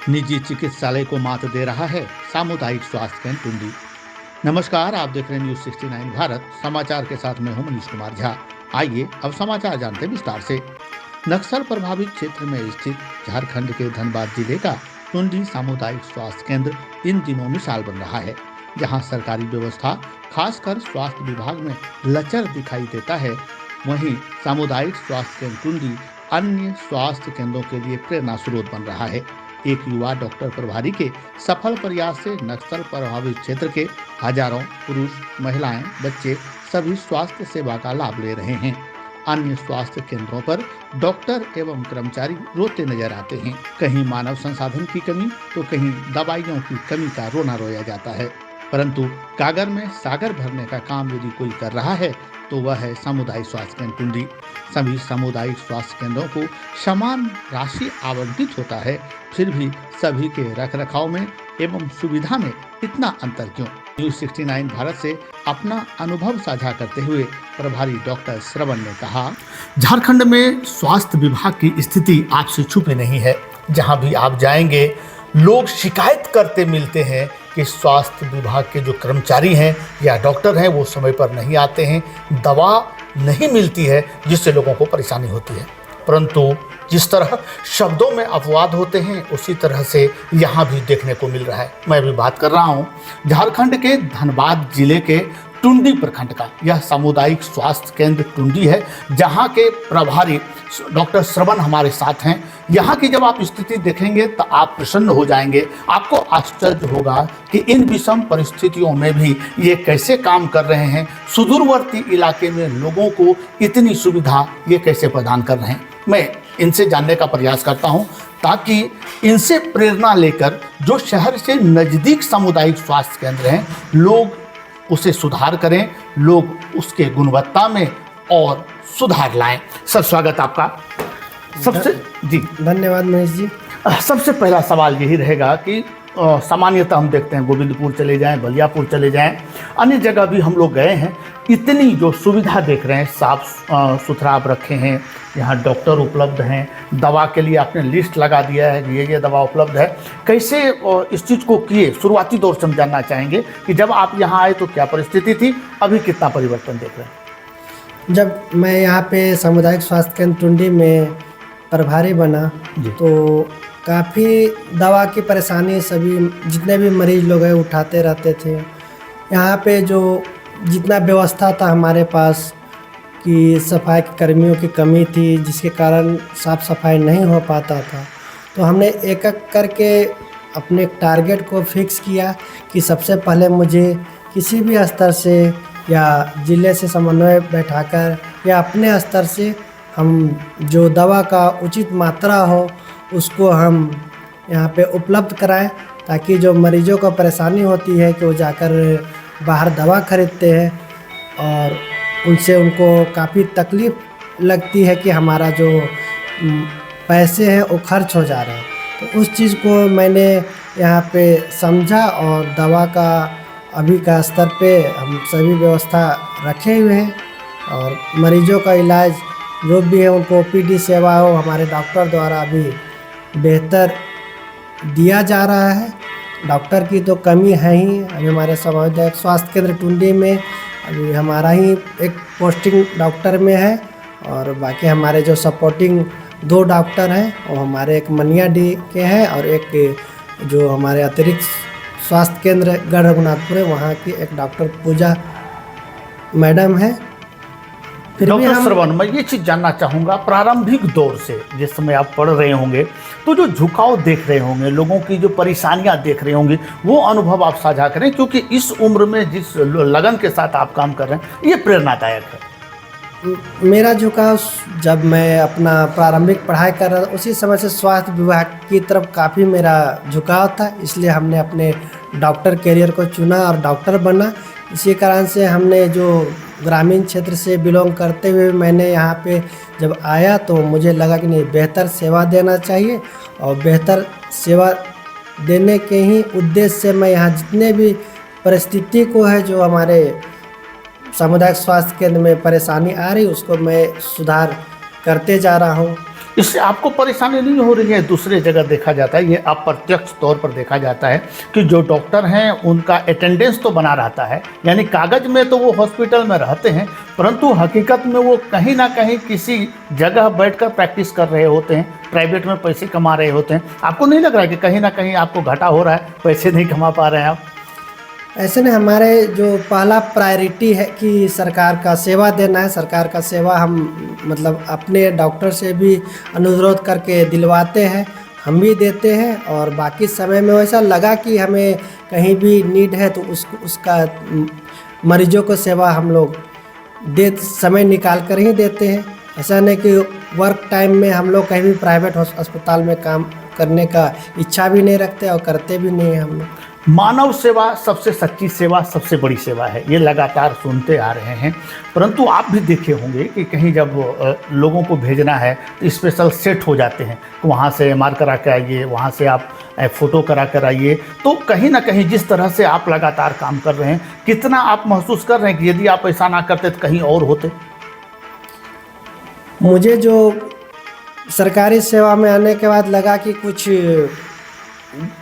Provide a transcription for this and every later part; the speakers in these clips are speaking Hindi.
निजी चिकित्सालय को मात दे रहा है सामुदायिक स्वास्थ्य केंद्र टुंडी। नमस्कार, आप देख रहे हैं न्यूज 69 भारत समाचार के साथ मैं हूं मनीष कुमार झा। आइए अब समाचार जानते हैं विस्तार से। नक्सल प्रभावित क्षेत्र में स्थित झारखंड के धनबाद जिले का टुंडी सामुदायिक स्वास्थ्य केंद्र इन दिनों मिसाल बन रहा है, जहां सरकारी व्यवस्था खासकर स्वास्थ्य विभाग में लचर दिखाई देता है। वहीं सामुदायिक स्वास्थ्य केंद्र टुंडी अन्य स्वास्थ्य केंद्रों के लिए प्रेरणा स्रोत बन रहा है। एक युवा डॉक्टर प्रभारी के सफल प्रयास से नक्सल प्रभावित क्षेत्र के हजारों पुरुष, महिलाएं, बच्चे सभी स्वास्थ्य सेवा का लाभ ले रहे हैं। अन्य स्वास्थ्य केंद्रों पर डॉक्टर एवं कर्मचारी रोते नजर आते हैं। कहीं मानव संसाधन की कमी तो कहीं दवाइयों की कमी का रोना रोया जाता है। परंतु कागर में सागर भरने का काम यदि कोई कर रहा है तो वह है सामुदायिक स्वास्थ्य केंद्र टुंडी। सभी सामुदायिक स्वास्थ्य केंद्रों को समान राशि आवंटित होता है, फिर भी सभी के रखरखाव में एवं सुविधा में इतना अंतर क्यों? न्यूज 69 भारत से अपना अनुभव साझा करते हुए प्रभारी डॉक्टर श्रवण ने कहा, झारखंड में स्वास्थ्य विभाग की स्थिति आपसे छुपी नहीं है। जहां भी आप जाएंगे लोग शिकायत करते मिलते हैं कि स्वास्थ्य विभाग के जो कर्मचारी हैं या डॉक्टर हैं वो समय पर नहीं आते हैं, दवा नहीं मिलती है, जिससे लोगों को परेशानी होती है। परंतु जिस तरह शब्दों में अपवाद होते हैं उसी तरह से यहाँ भी देखने को मिल रहा है। मैं भी बात कर रहा हूँ झारखंड के धनबाद जिले के टुंडी प्रखंड का। यह सामुदायिक स्वास्थ्य केंद्र टुंडी है, जहाँ के प्रभारी डॉक्टर श्रवण हमारे साथ हैं। यहाँ की जब आप स्थिति देखेंगे तो आप प्रसन्न हो जाएंगे। आपको आश्चर्य होगा कि इन विषम परिस्थितियों में भी ये कैसे काम कर रहे हैं। सुदूरवर्ती इलाके में लोगों को इतनी सुविधा ये कैसे प्रदान कर रहे हैं। मैं इनसे जानने का प्रयास करता हूँ ताकि इनसे प्रेरणा लेकर जो शहर से नज़दीक सामुदायिक स्वास्थ्य केंद्र हैं लोग उसे सुधार करें, लोग उसके गुणवत्ता में और सुधार लाएं। सर, स्वागत आपका। सबसे जी धन्यवाद महेश जी। सबसे पहला सवाल यही रहेगा कि सामान्यतः हम देखते हैं गोविंदपुर चले जाएं, बलियापुर चले जाएं, अन्य जगह भी हम लोग गए हैं, इतनी जो सुविधा देख रहे हैं, साफ सुथरा आप रखे हैं, यहाँ डॉक्टर उपलब्ध हैं, दवा के लिए आपने लिस्ट लगा दिया है कि ये दवा उपलब्ध है। कैसे इस चीज़ को किए? शुरुआती दौर से हम जानना चाहेंगे कि जब आप यहाँ आए तो क्या परिस्थिति थी, अभी कितना परिवर्तन देख रहे हैं? जब मैं यहाँ पे सामुदायिक स्वास्थ्य केंद्र टुंडी में प्रभारी बना तो काफ़ी दवा की परेशानी सभी जितने भी मरीज लोग हैं उठाते रहते थे। यहाँ पे जो जितना व्यवस्था था हमारे पास कि सफाई कर्मियों की कमी थी, जिसके कारण साफ़ सफाई नहीं हो पाता था। तो हमने एक एक करके अपने टारगेट को फिक्स किया कि सबसे पहले मुझे किसी भी स्तर से या ज़िले से समन्वय बैठाकर या अपने स्तर से हम जो दवा का उचित मात्रा हो उसको हम यहाँ पे उपलब्ध कराएं, ताकि जो मरीजों को परेशानी होती है कि वो जाकर बाहर दवा खरीदते हैं और उनसे उनको काफ़ी तकलीफ़ लगती है कि हमारा जो पैसे हैं वो खर्च हो जा रहे हैं। तो उस चीज़ को मैंने यहाँ पे समझा और दवा का अभी का स्तर पे हम सभी व्यवस्था रखे हुए हैं और मरीजों का इलाज जो भी है उनको ओपीडी सेवा हो हमारे डॉक्टर द्वारा अभी बेहतर दिया जा रहा है। डॉक्टर की तो कमी है ही। अभी हमारे सामुदायिक स्वास्थ्य केंद्र टुंडी में अभी हमारा ही एक पोस्टिंग डॉक्टर में है और बाकी हमारे जो सपोर्टिंग 2 डॉक्टर हैं वो हमारे एक मनियाडी के हैं और एक जो हमारे अतिरिक्त स्वास्थ्य केंद्र गढ़ रघुनाथपुर है वहाँ की एक डॉक्टर पूजा मैडम है। डॉक्टर श्रवण, मैं ये चीज़ जानना चाहूँगा, प्रारंभिक दौर से जिस समय आप पढ़ रहे होंगे तो जो झुकाव देख रहे होंगे, लोगों की जो परेशानियाँ देख रहे होंगे, वो अनुभव आप साझा करें, क्योंकि इस उम्र में जिस लगन के साथ आप काम कर रहे हैं ये प्रेरणादायक है। मेरा झुकाव जब मैं अपना प्रारंभिक पढ़ाई कर रहा था उसी समय से स्वास्थ्य विभाग की तरफ काफ़ी मेरा झुकाव था, इसलिए हमने अपने डॉक्टर कैरियर को चुना और डॉक्टर बना। इसी कारण से हमने जो ग्रामीण क्षेत्र से बिलोंग करते हुए मैंने यहाँ पे जब आया तो मुझे लगा कि नहीं, बेहतर सेवा देना चाहिए और बेहतर सेवा देने के ही उद्देश्य से मैं यहाँ जितने भी परिस्थिति को है जो हमारे सामुदायिक स्वास्थ्य केंद्र में परेशानी आ रही उसको मैं सुधार करते जा रहा हूँ। इससे आपको परेशानी नहीं हो रही है? दूसरे जगह देखा जाता है, ये अप्रत्यक्ष तौर पर देखा जाता है कि जो डॉक्टर हैं उनका अटेंडेंस तो बना रहता है, यानी कागज में तो वो हॉस्पिटल में रहते हैं, परंतु हकीकत में वो कहीं ना कहीं किसी जगह बैठकर प्रैक्टिस कर रहे होते हैं, प्राइवेट में पैसे कमा रहे होते हैं। आपको नहीं लग रहा है कि कहीं ना कहीं आपको घाटा हो रहा है, पैसे नहीं कमा पा रहे हैं आप? ऐसे में हमारे जो पहला प्रायोरिटी है कि सरकार का सेवा देना है। सरकार का सेवा हम मतलब अपने डॉक्टर से भी अनुरोध करके दिलवाते हैं, हम भी देते हैं। और बाकी समय में वैसा लगा कि हमें कहीं भी नीड है तो उसका मरीजों को सेवा हम लोग समय निकाल कर ही देते हैं। ऐसा नहीं कि वर्क टाइम में हम लोग कहीं भी प्राइवेट अस्पताल में काम करने का इच्छा भी नहीं रखते और करते भी नहीं हैं हम लोग। मानव सेवा सबसे सच्ची सेवा, सबसे बड़ी सेवा है, ये लगातार सुनते आ रहे हैं। परंतु आप भी देखे होंगे कि कहीं जब लोगों को भेजना है तो स्पेशल सेट हो जाते हैं, तो वहाँ से MR करा के आइए, वहाँ से आप फ़ोटो करा कर आइए। तो कहीं ना कहीं जिस तरह से आप लगातार काम कर रहे हैं, कितना आप महसूस कर रहे हैं कि यदि आप ऐसा ना करते तो कहीं और होते? मुझे जो सरकारी सेवा में आने के बाद लगा कि कुछ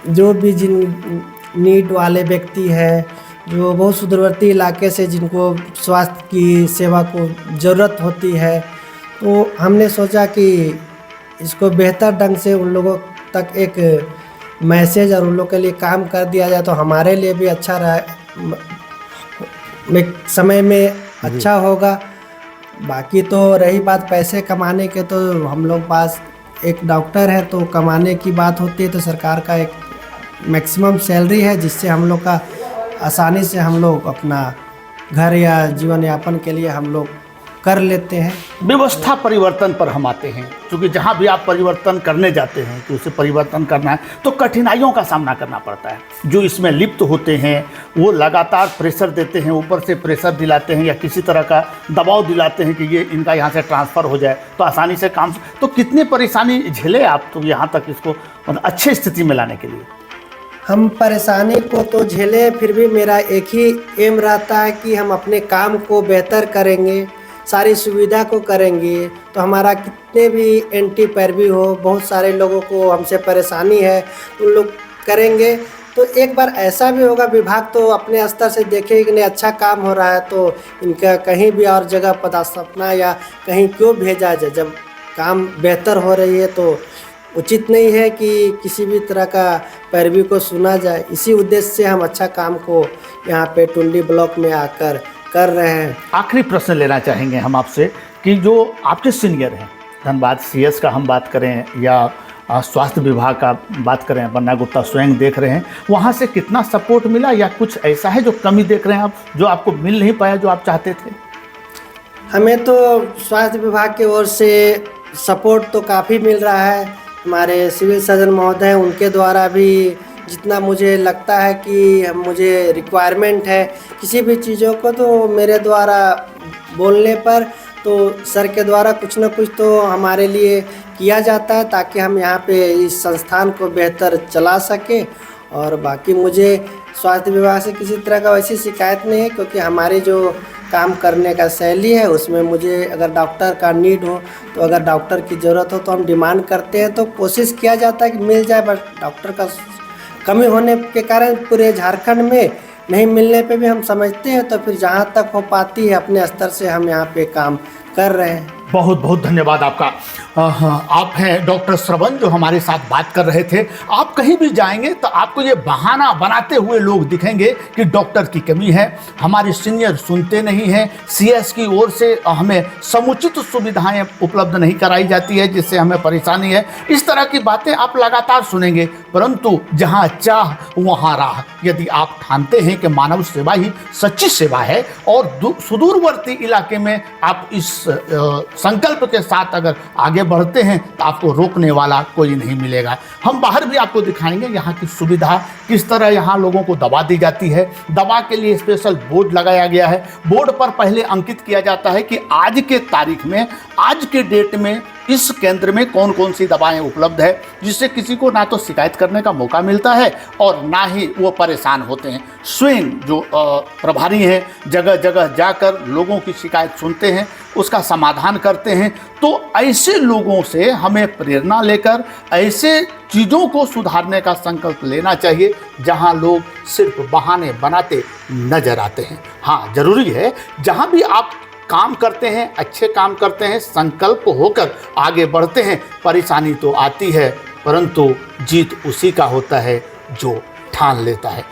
जो भी जिन नीड वाले व्यक्ति हैं, जो बहुत सुदूरवर्ती इलाके से जिनको स्वास्थ्य की सेवा को ज़रूरत होती है, तो हमने सोचा कि इसको बेहतर ढंग से उन लोगों तक एक मैसेज और उन लोगों के लिए काम कर दिया जाए तो हमारे लिए भी अच्छा रहा, समय में अच्छा होगा। बाकी तो रही बात पैसे कमाने के, तो हम लोग पास एक डॉक्टर है तो कमाने की बात होती है, तो सरकार का एक मैक्सिमम सैलरी है जिससे हम लोग का आसानी से हम लोग अपना घर या जीवन यापन के लिए हम लोग कर लेते हैं। व्यवस्था परिवर्तन पर हम आते हैं, क्योंकि जहाँ भी आप परिवर्तन करने जाते हैं कि उसे परिवर्तन करना है तो कठिनाइयों का सामना करना पड़ता है। जो इसमें लिप्त होते हैं वो लगातार प्रेशर देते हैं, ऊपर से प्रेशर दिलाते हैं या किसी तरह का दबाव दिलाते हैं कि ये इनका यहाँ से ट्रांसफ़र हो जाए तो आसानी से काम। तो कितनी परेशानी झेले आप तो यहाँ तक इसको मतलब अच्छी स्थिति में लाने के लिए? हम परेशानी को तो झेले, फिर भी मेरा एक ही एम रहता है कि हम अपने काम को बेहतर करेंगे, सारी सुविधा को करेंगे तो हमारा कितने भी एंटी पैरवी हो, बहुत सारे लोगों को हमसे परेशानी है उन लोग करेंगे तो एक बार ऐसा भी होगा, विभाग तो अपने स्तर से देखेगा कि नहीं अच्छा काम हो रहा है तो इनका कहीं भी और जगह पदस्थापना या कहीं क्यों भेजा जाए। जब काम बेहतर हो रही है तो उचित नहीं है कि किसी भी तरह का पैरवी को सुना जाए। इसी उद्देश्य से हम अच्छा काम को यहाँ पे टुंडी ब्लॉक में आकर कर रहे हैं। आखिरी प्रश्न लेना चाहेंगे हम आपसे कि जो आपके सीनियर हैं, धनबाद CS का हम बात करें या स्वास्थ्य विभाग का बात करें, बन्ना गुप्ता स्वयं देख रहे हैं, वहाँ से कितना सपोर्ट मिला या कुछ ऐसा है जो कमी देख रहे हैं आप, जो आपको मिल नहीं पाया जो आप चाहते थे? हमें तो स्वास्थ्य विभाग की ओर से सपोर्ट तो काफ़ी मिल रहा है। हमारे सिविल सर्जन महोदय उनके द्वारा भी जितना मुझे लगता है कि मुझे रिक्वायरमेंट है किसी भी चीज़ों को, तो मेरे द्वारा बोलने पर तो सर के द्वारा कुछ न कुछ तो हमारे लिए किया जाता है ताकि हम यहाँ पे इस संस्थान को बेहतर चला सकें। और बाकी मुझे स्वास्थ्य विभाग से किसी तरह का वैसी शिकायत नहीं है, क्योंकि हमारी जो काम करने का शैली है उसमें मुझे अगर डॉक्टर का नीड हो तो अगर डॉक्टर की ज़रूरत हो तो हम डिमांड करते हैं, तो कोशिश किया जाता है कि मिल जाए। बट डॉक्टर का कमी होने के कारण पूरे झारखंड में नहीं मिलने पे भी हम समझते हैं, तो फिर जहाँ तक हो पाती है अपने स्तर से हम यहाँ पे काम कर रहे हैं। बहुत बहुत धन्यवाद आपका। आप हैं डॉक्टर श्रवण जो हमारे साथ बात कर रहे थे। आप कहीं भी जाएंगे तो आपको ये बहाना बनाते हुए लोग दिखेंगे कि डॉक्टर की कमी है, हमारे सीनियर सुनते नहीं हैं, CS की ओर से हमें समुचित सुविधाएं उपलब्ध नहीं कराई जाती है जिससे हमें परेशानी है। इस तरह की बातें आप लगातार सुनेंगे, परंतु जहाँ चाह वहाँ राह। यदि आप ठानते हैं कि मानव सेवा ही सच्ची सेवा है और सुदूरवर्ती इलाके में आप इस संकल्प के साथ अगर आगे बढ़ते हैं तो आपको रोकने वाला कोई नहीं मिलेगा। हम बाहर भी आपको दिखाएंगे यहाँ की सुविधा, किस तरह यहाँ लोगों को दवा दी जाती है। दवा के लिए स्पेशल बोर्ड लगाया गया है। बोर्ड पर पहले अंकित किया जाता है कि आज के तारीख में, आज के डेट में इस केंद्र में कौन कौन सी दवाएं उपलब्ध है, जिससे किसी को ना तो शिकायत करने का मौका मिलता है और ना ही वो परेशान होते हैं। स्वयं जो प्रभारी हैं जगह जगह जाकर लोगों की शिकायत सुनते हैं, उसका समाधान करते हैं। तो ऐसे लोगों से हमें प्रेरणा लेकर ऐसे चीज़ों को सुधारने का संकल्प लेना चाहिए जहां लोग सिर्फ बहाने बनाते नजर आते हैं। हाँ, जरूरी है जहां भी आप काम करते हैं, अच्छे काम करते हैं, संकल्प होकर आगे बढ़ते हैं। परेशानी तो आती है, परंतु जीत उसी का होता है जो ठान लेता है।